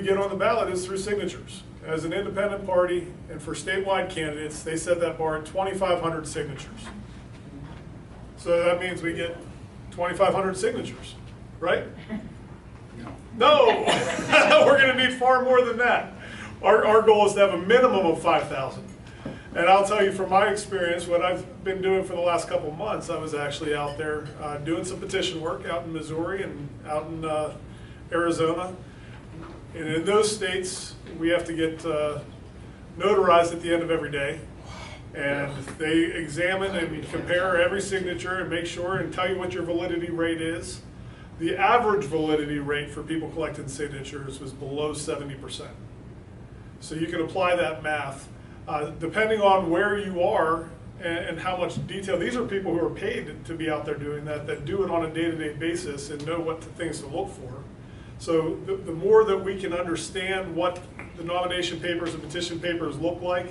get on the ballot is through signatures. As an independent party, and for statewide candidates, they set that bar at 2,500 signatures. So that means we get 2,500 signatures, right? No, we're going to need far more than that. Our goal is to have a minimum of 5,000. And I'll tell you from my experience, what I've been doing for the last couple of months, I was actually out there doing some petition work out in Missouri and out in Arizona. And in those states, we have to get notarized at the end of every day. And they examine and compare every signature and make sure and tell you what your validity rate is. The average validity rate for people collecting signatures was below 70%. So you can apply that math. Depending on where you are and how much detail, these are people who are paid to be out there doing that do it on a day-to-day basis and know what things to look for. So the more that we can understand what the nomination papers and petition papers look like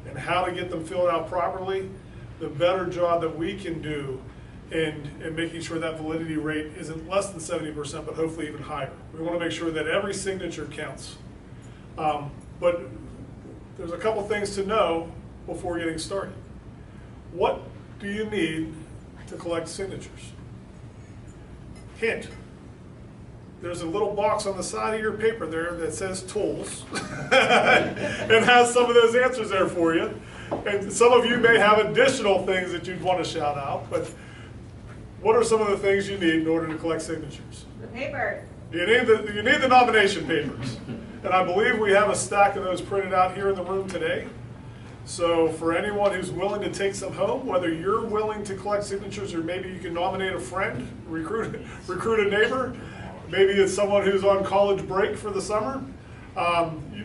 and how to get them filled out properly, the better job that we can do in making sure that validity rate isn't less than 70%, but hopefully even higher. We want to make sure that every signature counts. But there's a couple things to know before getting started. What do you need to collect signatures? Hint. There's a little box on the side of your paper there that says tools and has some of those answers there for you. And some of you may have additional things that you'd want to shout out, but what are some of the things you need in order to collect signatures? The paper. You need the nomination papers. And I believe we have a stack of those printed out here in the room today. So for anyone who's willing to take some home, whether you're willing to collect signatures or maybe you can nominate a friend, recruit a neighbor, maybe it's someone who's on college break for the summer,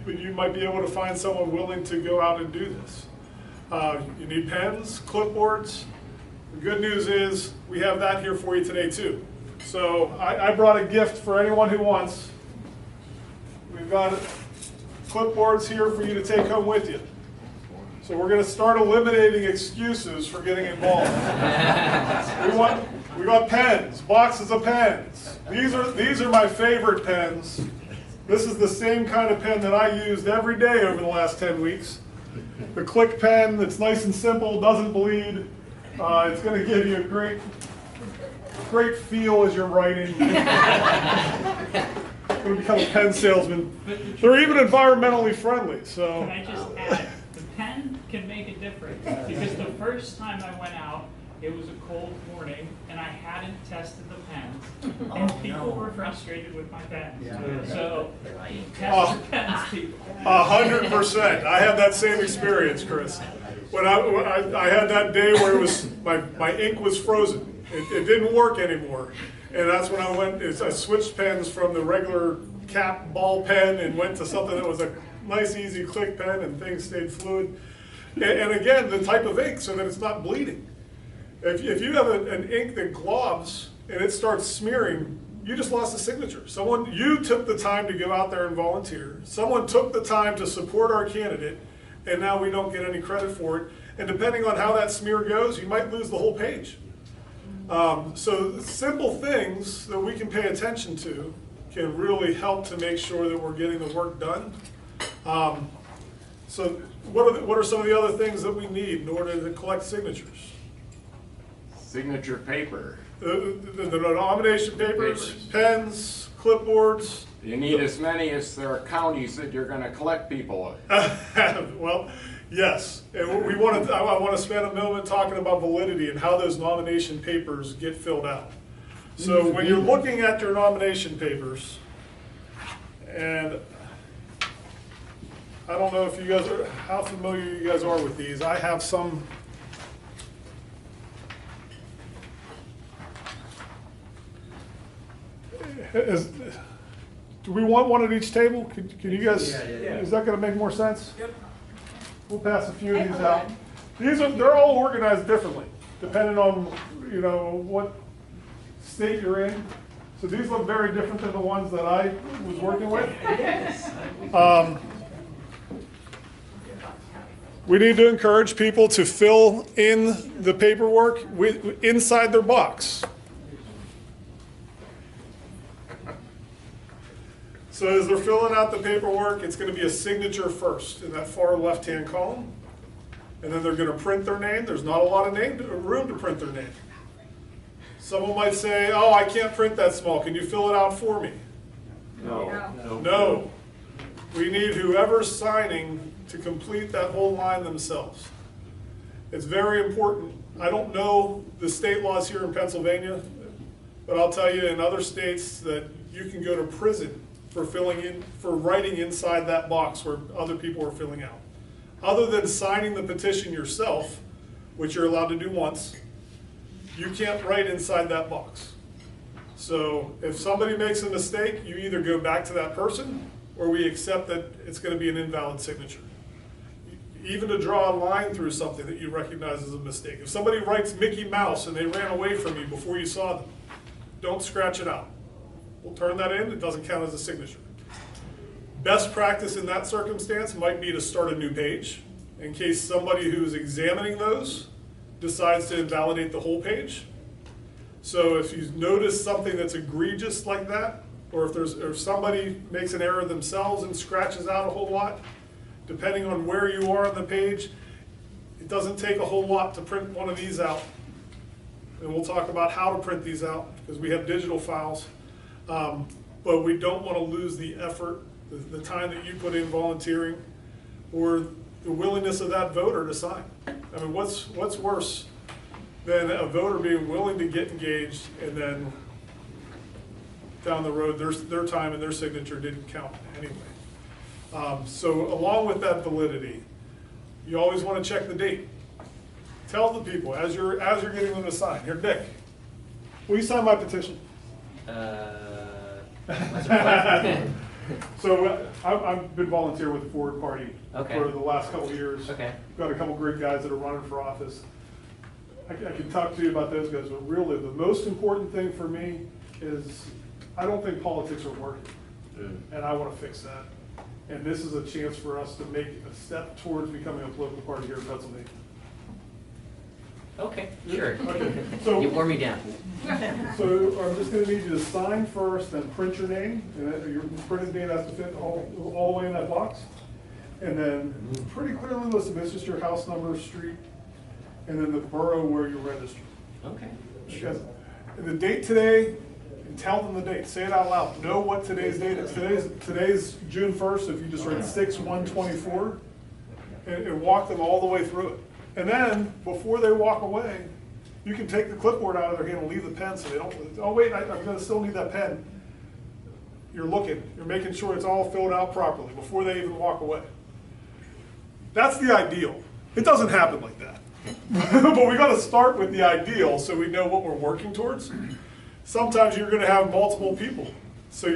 you might be able to find someone willing to go out and do this. You need pens, clipboards. The good news is we have that here for you today too. So I brought a gift for anyone who wants. We've got clipboards here for you to take home with you. So we're going to start eliminating excuses for getting involved. We got pens, boxes of pens. These are my favorite pens. This is the same kind of pen that I used every day over the last 10 weeks. The Click pen that's nice and simple, doesn't bleed. It's going to give you a great feel as you're writing. I'm going to become a pen salesman. They're even environmentally friendly. So. Can I just add, the pen can make a difference, because the first time I went out, it was a cold morning, and I hadn't tested the pens, and people were frustrated with my pens. So, test your pens, people. 100%. I had that same experience, Chris. When I had that day where it was my ink was frozen. It didn't work anymore, and that's when I switched pens from the regular cap ball pen and went to something that was a nice, easy Click pen, and things stayed fluid. And again, the type of ink so that it's not bleeding. If you have an ink that globs and it starts smearing, you just lost a signature. You took the time to go out there and volunteer. Someone took the time to support our candidate, and now we don't get any credit for it. And depending on how that smear goes, you might lose the whole page. So simple things that we can pay attention to can really help to make sure that we're getting the work done. So what are some of the other things that we need in order to collect signatures? Signature paper. The nomination papers, pens, clipboards. You need as many as there are counties that you're going to collect people with. Well, yes. And I want to spend a moment talking about validity and how those nomination papers get filled out. So when you're looking at your nomination papers, and I don't know if you guys are, how familiar you guys are with these. I have some. Do we want one at each table? Can you guys, is that going to make more sense? Yep. We'll pass a few of these out. They're all organized differently, depending on what state you're in. So these look very different than the ones that I was working with. We need to encourage people to fill in the paperwork inside their box. So as they're filling out the paperwork, it's going to be a signature first in that far left-hand column. And then they're going to print their name. There's not a lot of room to print their name. Someone might say, oh, I can't print that small. Can you fill it out for me? No. We need whoever's signing to complete that whole line themselves. It's very important. I don't know the state laws here in Pennsylvania, but I'll tell you in other states that you can go to prison for writing inside that box where other people are filling out. Other than signing the petition yourself, which you're allowed to do once, you can't write inside that box. So if somebody makes a mistake, you either go back to that person or we accept that it's going to be an invalid signature. Even to draw a line through something that you recognize as a mistake. If somebody writes Mickey Mouse and they ran away from you before you saw them, don't scratch it out. We'll turn that in, it doesn't count as a signature. Best practice in that circumstance might be to start a new page in case somebody who's examining those decides to invalidate the whole page. So if you notice something that's egregious like that, or if somebody makes an error themselves and scratches out a whole lot, depending on where you are on the page, it doesn't take a whole lot to print one of these out. And we'll talk about how to print these out because we have digital files. But we don't want to lose the effort, the time that you put in volunteering, or the willingness of that voter to sign. I mean, what's worse than a voter being willing to get engaged and then down the road their time and their signature didn't count anyway. So along with that validity, you always want to check the date. Tell the people as you're getting them to sign. Here, Nick, will you sign my petition? So I've been volunteering with the Forward Party for the last couple of years. Okay. Got a couple great guys that are running for office. I can talk to you about those guys, but really the most important thing for me is I don't think politics are working, and I want to fix that. And this is a chance for us to make a step towards becoming a political party here in Pennsylvania. Okay, sure. Okay. So, You wore me down. So I'm just going to need you to sign first, then print your name, and then your printed name has to fit all the way in that box. And then pretty clearly list it's just your house number, street, and then the borough where you're registered. Okay. Because the date today, and tell them the date. Say it out loud. Know what today's date is. Today's June 1st. If you just write 6/1/24, and walk them all the way through it. And then, before they walk away, you can take the clipboard out of their hand and leave the pen so they don't, oh wait, I'm gonna still need that pen. You're looking, you're making sure it's all filled out properly before they even walk away. That's the ideal. It doesn't happen like that. But we gotta start with the ideal so we know what we're working towards. Sometimes you're gonna have multiple people. So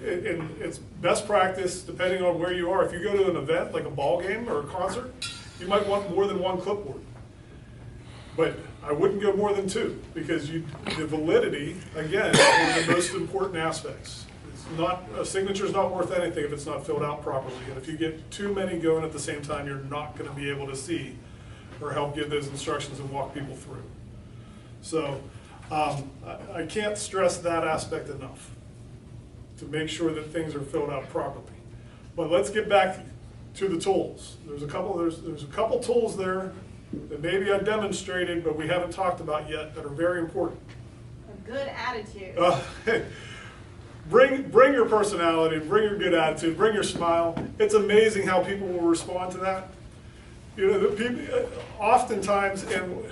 it's best practice, depending on where you are. If you go to an event, like a ball game or a concert, you might want more than one clipboard. But I wouldn't go more than two, because the validity, again, is one of the most important aspects. A signature is not worth anything if it's not filled out properly. And if you get too many going at the same time, you're not going to be able to see or help give those instructions and walk people through. So I can't stress that aspect enough, to make sure that things are filled out properly. But let's get back to the tools. There's a couple tools there that maybe I demonstrated, but we haven't talked about yet, that are very important. A good attitude. Bring your personality, bring your good attitude, bring your smile. It's amazing how people will respond to that. You know, the people, oftentimes, and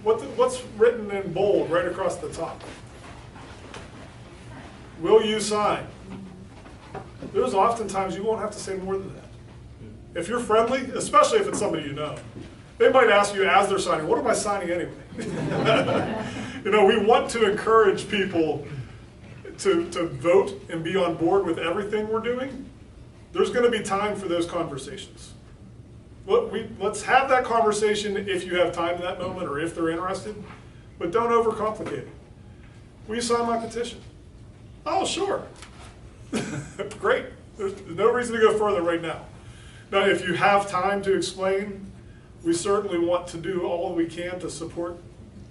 what's written in bold right across the top? Will you sign? There's oftentimes you won't have to say more than that. If you're friendly, especially if it's somebody you know, they might ask you as they're signing, what am I signing anyway? You know, we want to encourage people to vote and be on board with everything we're doing. There's going to be time for those conversations. Let's have that conversation if you have time in that moment or if they're interested, but don't overcomplicate it. Will you sign my petition? Oh, sure. Great. There's no reason to go further right now. Now, if you have time to explain, we certainly want to do all we can to support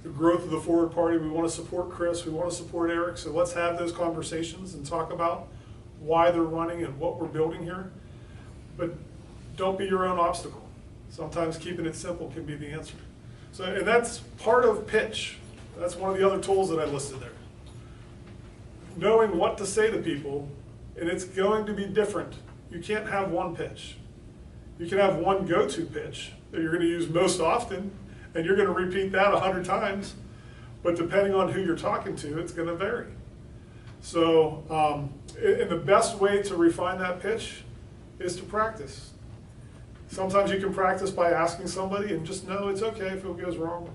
the growth of the Forward Party. We want to support Chris. We want to support Eric. So let's have those conversations and talk about why they're running and what we're building here. But don't be your own obstacle. Sometimes keeping it simple can be the answer. So, and that's part of pitch. That's one of the other tools that I listed there. Knowing what to say to people, and it's going to be different. You can't have one pitch. You can have one go-to pitch that you're going to use most often, and you're going to repeat that 100 times, but depending on who you're talking to, it's going to vary. So, and the best way to refine that pitch is to practice. Sometimes you can practice by asking somebody and just know it's okay if it goes wrong.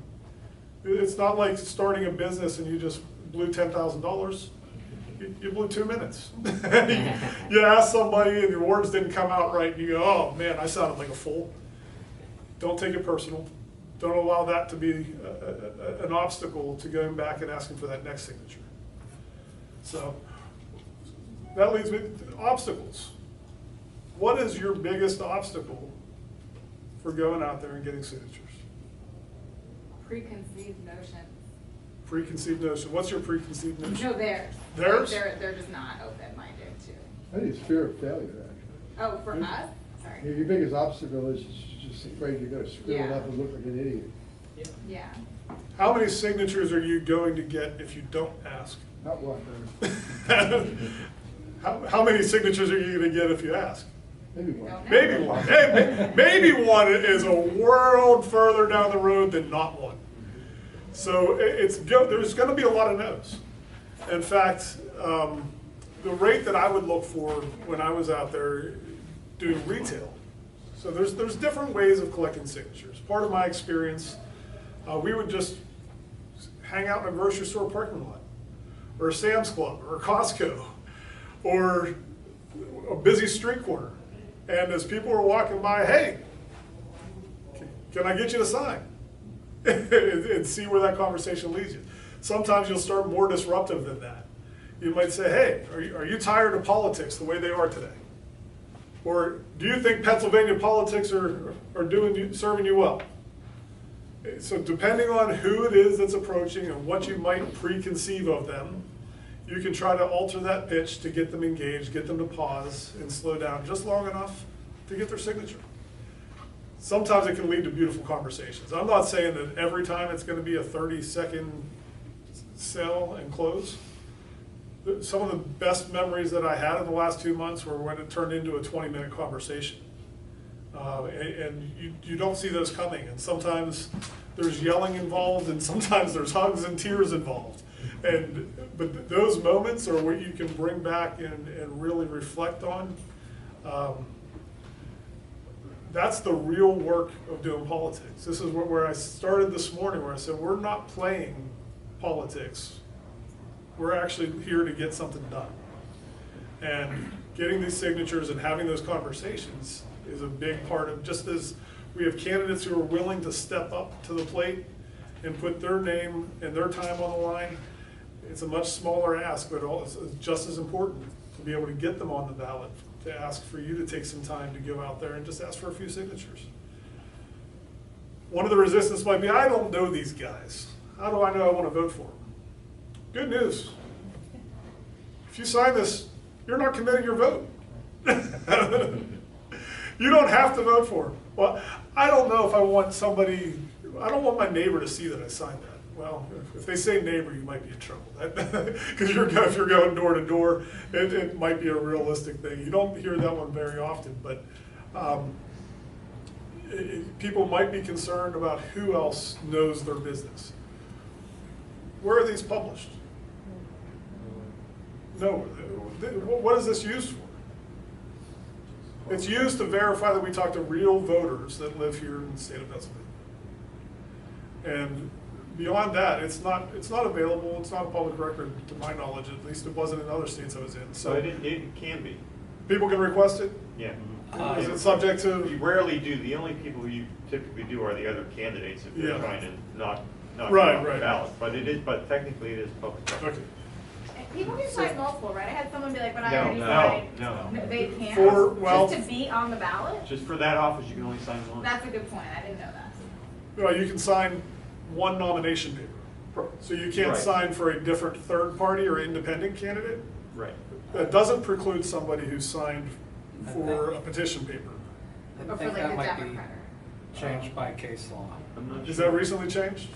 It's not like starting a business and you just blew $10,000. You blew 2 minutes. You ask somebody and your words didn't come out right, and you go, oh man, I sounded like a fool. Don't take it personal. Don't allow that to be an obstacle to going back and asking for that next signature. So that leads me to obstacles. What is your biggest obstacle for going out there and getting signatures? Preconceived notions. Preconceived notion. What's your preconceived notion? No, theirs. Theirs? They're just not open-minded to. I think it's fear of failure, actually. Oh, for us? Sorry. Your biggest obstacle is you're just afraid you're gonna screw it Yeah. up and look like an idiot. Yeah. How many signatures are you going to get if you don't ask? Not one. How many signatures are you going to get if you ask? Maybe one. Don't know. Maybe one. Hey, maybe one is a world further down the road than not one. So there's going to be a lot of no's. In fact, the rate that I would look for when I was out there doing retail. So there's different ways of collecting signatures. Part of my experience, we would just hang out in a grocery store parking lot, or a Sam's Club, or a Costco, or a busy street corner. And as people were walking by, hey, can I get you to sign? And see where that conversation leads you. Sometimes you'll start more disruptive than that. You might say, hey, are you tired of politics the way they are today? Or do you think Pennsylvania politics are serving you well? So depending on who it is that's approaching and what you might preconceive of them, you can try to alter that pitch to get them engaged, get them to pause and slow down just long enough to get their signature. Sometimes it can lead to beautiful conversations. I'm not saying that every time it's going to be a 30-second sell and close. Some of the best memories that I had in the last 2 months were when it turned into a 20-minute conversation. And you don't see those coming. And sometimes there's yelling involved, and sometimes there's hugs and tears involved. But those moments are what you can bring back and really reflect on. That's the real work of doing politics. This is where I started this morning, where I said, we're not playing politics. We're actually here to get something done. And getting these signatures and having those conversations is a big part of, just as we have candidates who are willing to step up to the plate and put their name and their time on the line, it's a much smaller ask, but it's just as important to be able to get them on the ballot, to ask for you to take some time to go out there and just ask for a few signatures. One of the resistance might be, I don't know these guys. How do I know I want to vote for them? Good news. If you sign this, you're not committing your vote. You don't have to vote for them. Well, I don't know if I want somebody, I don't want my neighbor to see that I signed that. Well, if they say neighbor, you might be in trouble. Because if you're going door to door, it might be a realistic thing. You don't hear that one very often, but people might be concerned about who else knows their business. Where are these published? No. What is this used for? It's used to verify that we talk to real voters that live here in the state of Pennsylvania. And beyond that, it's not available. It's not a public record, to my knowledge. At least it wasn't in other states I was in. So it can be. People can request it. Yeah. Is it subject to? You rarely do. The only people who you typically do are the other candidates if you're trying to not Right, get off the right. ballot. But it is. But technically, it is public record. Okay. People can sign multiple, right? I had someone be like, but I No, already no, signed. no. They can't? Well- Just to be on the ballot? Just for that office, you can only sign one. That's a good point. I didn't know that. Well, you can sign one nomination paper. So you can't Right. sign for a different third party or independent candidate? Right. That doesn't preclude somebody who signed for a petition paper. But I for think like that the might be Democrat. changed by case law. I'm not Is sure. that recently changed?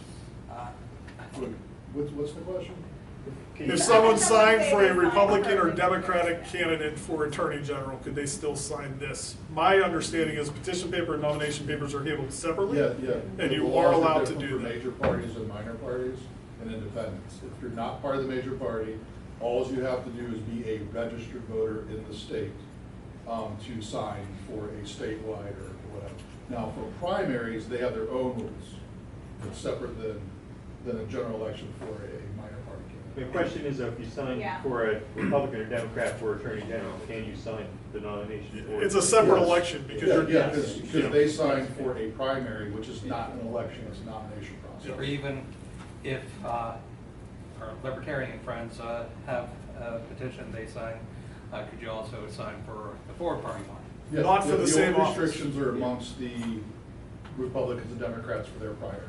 What's the question? Can you- If someone Someone signed say for they a signed Republican for or a Democratic candidate for Attorney General, could they still sign this? My understanding is petition paper and nomination papers are handled separately. Yeah. And you The are laws allowed to different do for that. major parties and minor parties and independents. If you're not part of the major party, all you have to do is be a registered voter in the state to sign for a statewide or whatever. Now, for primaries, they have their own rules. It's separate than a general election for a minor party The candidate. question is, if you sign Yeah. for a Republican or Democrat for Attorney General, can you sign the nomination? or- It's a separate Yes. election because Yeah, you're. yeah, because they sign for a primary, which is not an election, it's a nomination process. Or even if our libertarian friends have a petition they sign, could you also sign for the forward party one? Yes, Not for the same only office. restrictions are amongst the Republicans and Democrats for their primaries.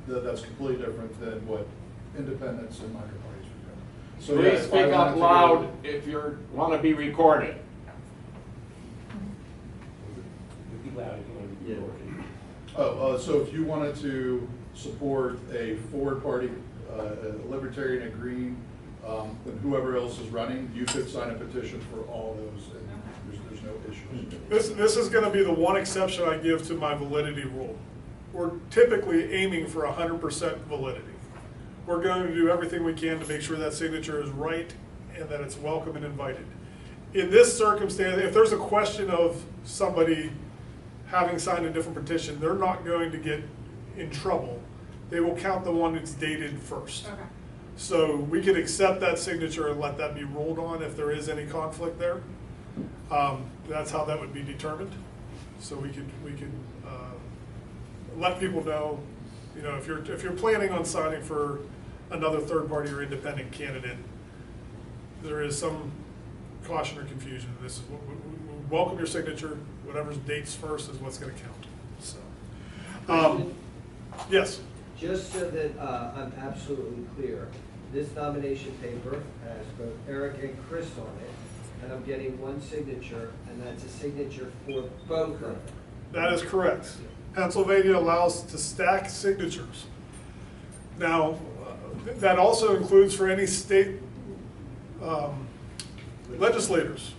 That's completely different than what independents and minor parties would do. So, yeah, Please if I speak wanted up to loud go- if you want to be recorded. So if you wanted to support a forward party, a libertarian, a green, then whoever else is running, you could sign a petition for all those, and there's no issues. This is gonna be the one exception I give to my validity rule. We're typically aiming for 100% validity. We're going to do everything we can to make sure that signature is right and that it's welcome and invited. In this circumstance, if there's a question of somebody having signed a different petition, they're not going to get in trouble. They will count the one that's dated first. Okay. So we could accept that signature and let that be ruled on if there is any conflict there. That's how that would be determined. So we could let people know, you know, if you're planning on signing for another third party or independent candidate, there is some caution or confusion. This is what we welcome your signature. Whatever's dates first is what's going to count. So, yes. Just so that I'm absolutely clear, this nomination paper has both Eric and Chris on it, and I'm getting one signature, and that's a signature for both of them. That is correct. Pennsylvania allows to stack signatures. Now, that also includes for any state legislators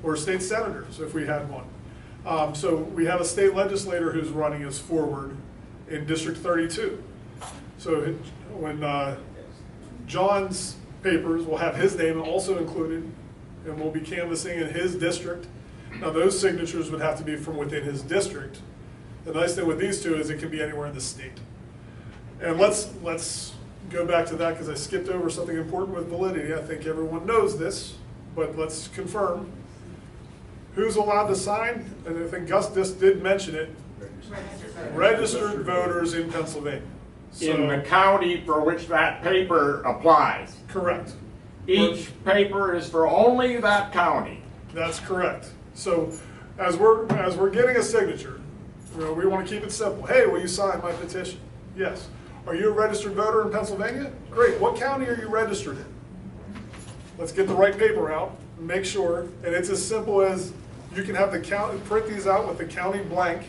or state senators, if we had one. So we have a state legislator who's running us forward in District 32. So when John's papers will have his name also included, and we'll be canvassing in his district. Now those signatures would have to be from within his district. The nice thing with these two is it can be anywhere in the state. And let's go back to that because I skipped over something important with validity. I think everyone knows this, but let's confirm. Who's allowed to sign? And I think Gus just did mention it. Registered voters in Pennsylvania. In the So, county for which that paper applies. correct. Each paper is for only that county. That's correct. So as we're getting a signature, you know, we want to keep it simple. Hey, will you sign my petition? Yes. Are you a registered voter in Pennsylvania? Great. What county are you registered in? Let's get the right paper out and make sure. And it's as simple as you can have the county, print these out with the county blank.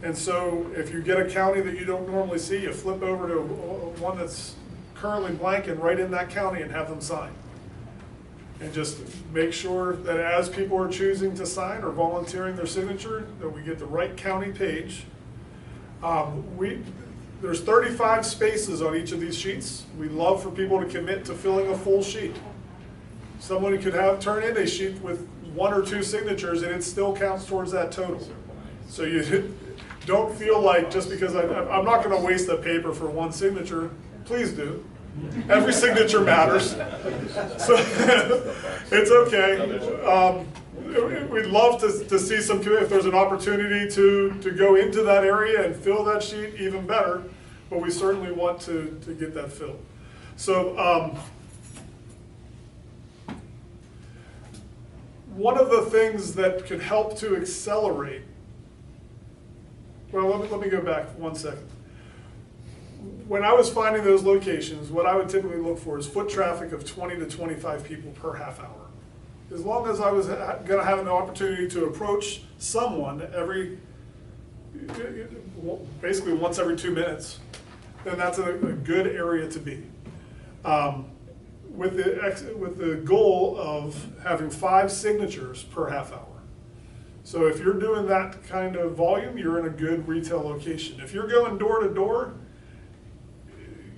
And so if you get a county that you don't normally see, you flip over to one that's currently blank and write in that county and have them sign. And just make sure that as people are choosing to sign or volunteering their signature, that we get the right county page. There's 35 spaces on each of these sheets. We love for people to commit to filling a full sheet. Someone could turn in a sheet with 1 or 2 signatures and it still counts towards that total. So you don't feel like just because I'm not going to waste the paper for one signature. Please do. Every signature matters. So it's okay. We'd love to see some, if there's an opportunity to go into that area and fill that sheet, even better. But we certainly want to get that filled. So one of the things that could help to accelerate, well, let me go back 1 second. when I was finding those locations, what I would typically look for is foot traffic of 20 to 25 people per half hour. As long as I was going to have an opportunity to approach someone basically once every 2 minutes, then that's a good area to be. With the goal of having 5 signatures per half hour. So if you're doing that kind of volume, you're in a good retail location. If you're going door to door,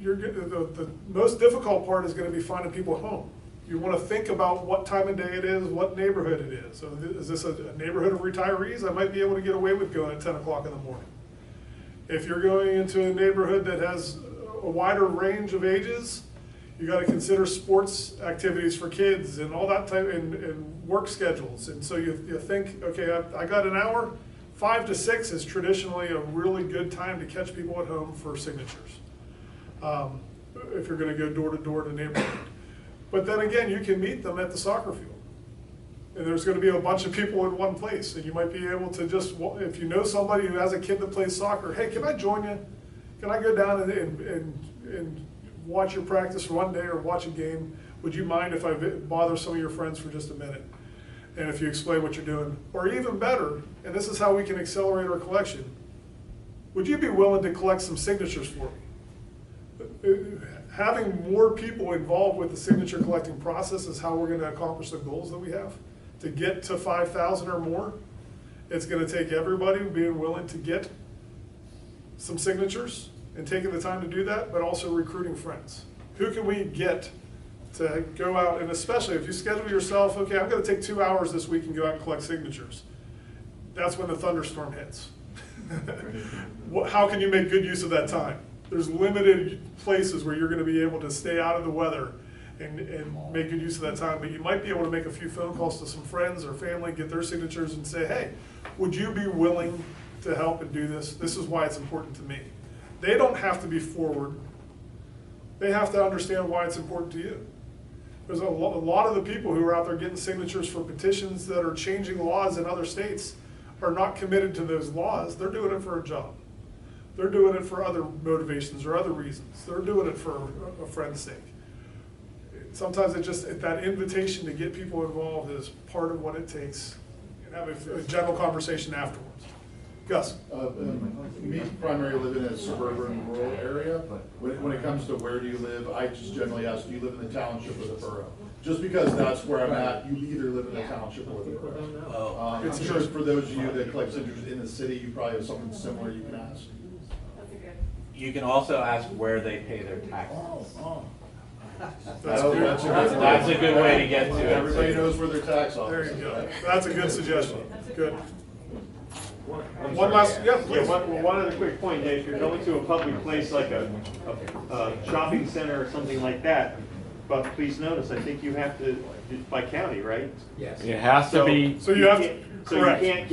the most difficult part is going to be finding people home. You want to think about what time of day it is, what neighborhood it is. So is this a neighborhood of retirees? I might be able to get away with going at 10 o'clock in the morning. If you're going into a neighborhood that has a wider range of ages, you got to consider sports activities for kids and all that type, and work schedules. And so you think, okay, I got an hour. 5 to 6 is traditionally a really good time to catch people at home for signatures. If you're going to go door to door to neighborhood. But then again, you can meet them at the soccer field. And there's going to be a bunch of people in one place. And you might be able to just, if you know somebody who has a kid that plays soccer, hey, can I join you? Can I go down and watch your practice for one day or watch a game? Would you mind if I bother some of your friends for just a minute? And if you explain what you're doing, or even better, and this is how we can accelerate our collection, would you be willing to collect some signatures for me? Having more people involved with the signature collecting process is how we're going to accomplish the goals that we have. To get to 5,000 or more, it's going to take everybody being willing to get some signatures and taking the time to do that, but also recruiting friends. Who can we get to go out, and especially if you schedule yourself, okay, I'm going to take 2 hours this week and go out and collect signatures. That's when the thunderstorm hits. How can you make good use of that time? There's limited places where you're going to be able to stay out of the weather and make good use of that time, but you might be able to make a few phone calls to some friends or family, get their signatures and say, hey, would you be willing to help and do this? This is why it's important to me. They don't have to be forward. They have to understand why it's important to you. There's a lot of the people who are out there getting signatures for petitions that are changing laws in other states are not committed to those laws. They're doing it for a job. They're doing it for other motivations or other reasons. They're doing it for a friend's sake. Sometimes that invitation to get people involved is part of what it takes, and have a general conversation afterwards. Gus? Me primarily live in a suburban rural area. When it comes to where do you live, I just generally ask, do you live in the township or the borough? Just because that's where I'm at, you either live in the township or the borough. I'm sure for those of you that collect signatures in the city, you probably have something similar you can ask. You can also ask where they pay their taxes. That's That's a good way to get to it. Everybody knows where their tax office There is. you go. That's a good suggestion. Good. I'm One sorry. last, yeah, please. One other quick point, if you're going to a public place like a shopping center or something like that, but please notice, I think you have to, by county, right? Yes. It has to be, So you have to, So you correct. can't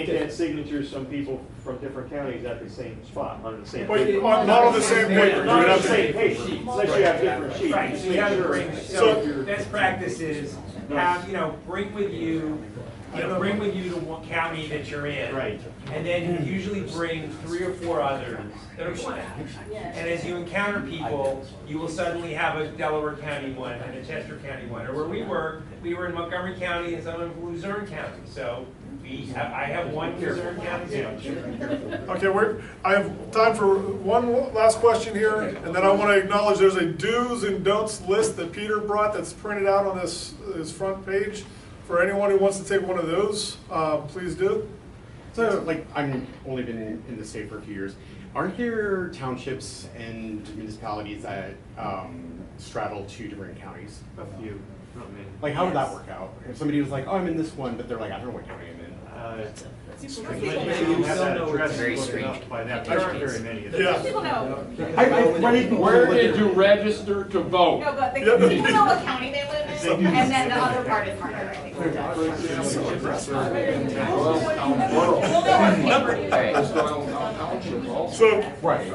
get signatures from people from different counties at the same spot, on the same But paper. not on the same paper. You Not would on have the to- same paper, unless you have different sheets. Right, Just so you make have to sure. bring, So- so best practice is have, bring with you, bring with you the one county that you're in. Right. And then you usually bring 3 or 4 others that are flat. And as you encounter people, you will suddenly have a Delaware County one and a Chester County one. Or where we were in Montgomery County and some in Luzerne County. So I have one Luzerne County signature. Okay, I have time for one last question here, and then I want to acknowledge there's a do's and don'ts list that Peter brought that's printed out on this front page. For anyone who wants to take one of those, please do. So, like, I've only been in the state for a few years. Aren't there townships and municipalities that straddle 2 different counties? A few, not many. Like, how would that work out? If somebody was like, oh, I'm in this one, but they're like, I don't know what county I'm in. You have that address looked up by that, there aren't very many of Yeah. those. People know. where did you register to vote? No, but people know what county they live in, and then the other part is market writing. We'll know what paper it is. So Right.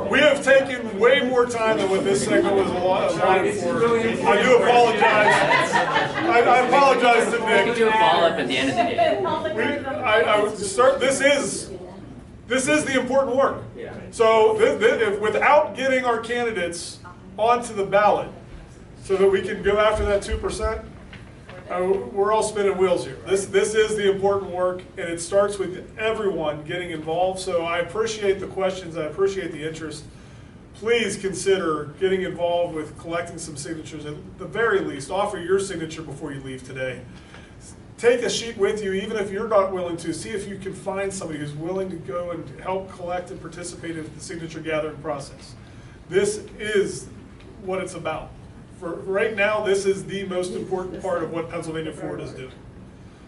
we have taken way more time than what this segment was allotted for. I do apologize. I apologize to We can Nick. do a follow-up at the end of the day. I would start, this is This is the important work. Yeah. So if without getting our candidates onto the ballot so that we can go after that 2%, we're all spinning wheels here. This is the important work, and it starts with everyone getting involved. So I appreciate the questions. I appreciate the interest. Please consider getting involved with collecting some signatures. At the very least, offer your signature before you leave today. Take a sheet with you, even if you're not willing to. See if you can find somebody who's willing to go and help collect and participate in the signature gathering process. This is what it's about. For right now, this is the most important part of what Pennsylvania Forward is doing.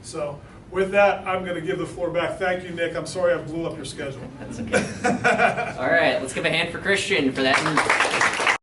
So with that, I'm going to give the floor back. Thank you, Nick. I'm sorry I blew up your schedule. That's okay. All right, let's give a hand for Christian for that.